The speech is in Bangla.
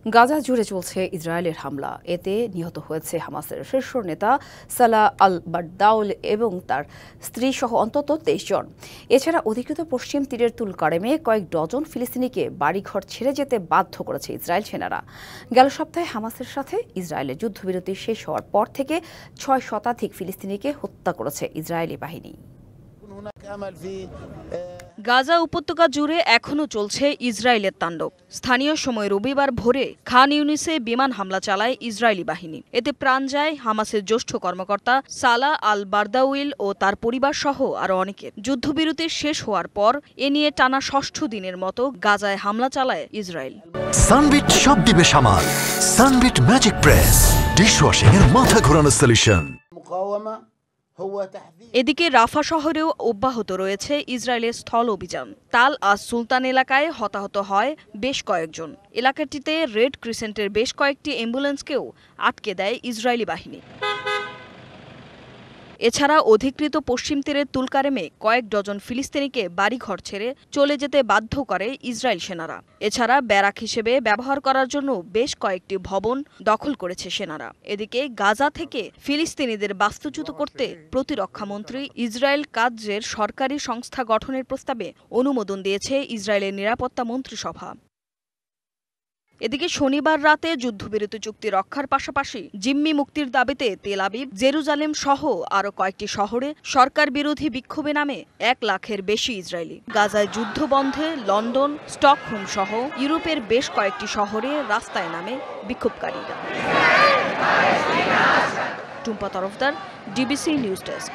গাজা জুড়ে চলছে ইসরায়েলের হামলা। এতে নিহত হয়েছে হামাসের শীর্ষ নেতা সালাহ আল বারদাউল এবং তার স্ত্রী সহ অন্তত 23 জন। এছাড়া অধিকৃত পশ্চিম তীরের তুলকারেমে কয়েক ডজন ফিলিস্তিনিকে বাড়িঘর ছেড়ে যেতে বাধ্য করেছে ইসরায়েল সেনারা। গেল সপ্তাহে হামাসের সাথে ইসরায়েলের যুদ্ধবিরতি শেষ হওয়ার পর থেকে 6 শতাধিক ফিলিস্তিনিকে হত্যা করেছে ইসরায়েলি বাহিনী। গাজা উপত্যকা জুড়ে এখনও চলছে ইসরায়েলের তাণ্ডব। স্থানীয় সময় রবিবার ভোরে খান ইউনিসে বিমান হামলা চালায় ইসরায়েলি বাহিনী। এতে প্রাণ যায় হামাসের জ্যেষ্ঠ কর্মকর্তা সালাহ আল বারদাউইল ও তার পরিবার সহ আরও অনেকের। যুদ্ধবিরতি শেষ হওয়ার পর এ নিয়ে টানা ৬ষ্ঠ দিনের মতো গাজায় হামলা চালায় ইসরায়েল। সানবিট সব দিবে সামাল। সানবিট ম্যাজিক প্রেস ডিশওয়াশিং এর মাথা ঘোরানো সলিউশন। এদিকে রাফা শহরেও অব্যাহত রয়েছে ইসরায়েলের স্থল অভিযান। তাল আস সুলতান এলাকায় হতাহত হয় বেশ কয়েকজন। এলাকাটিতে রেড ক্রিসেন্টের বেশ কয়েকটি অ্যাম্বুলেন্সকেও আটকে দেয় ইসরায়েলি বাহিনী। এছাড়া অধিকৃত পশ্চিম তীরের তুলকারেমে কয়েক ডজন ফিলিস্তিনিকে বাড়িঘর ছেড়ে চলে যেতে বাধ্য করে ইসরায়েল সেনারা। এছাড়া ব্যারাক হিসেবে ব্যবহার করার জন্য বেশ কয়েকটি ভবন দখল করেছে সেনারা। এদিকে গাজা থেকে ফিলিস্তিনিদের বাস্তুচ্যুত করতে প্রতিরক্ষামন্ত্রী ইসরায়েল কাৎজের সরকারি সংস্থা গঠনের প্রস্তাবে অনুমোদন দিয়েছে ইসরায়েলের নিরাপত্তা মন্ত্রিসভা। এদিকে শনিবার রাতে যুদ্ধবিরতি চুক্তি রক্ষার পাশাপাশি জিম্মি মুক্তির দাবিতে তেল আবিব, জেরুজালেম সহ আরও কয়েকটি শহরে সরকার বিরোধী বিক্ষোভে নামে 1 লাখের বেশি ইসরায়েলি। গাজায় যুদ্ধ বন্ধে লন্ডন, স্টকহোম সহ ইউরোপের বেশ কয়েকটি শহরে রাস্তায় নামে বিক্ষোভকারীরা। Tumpa Tarafdar, DBC news desk.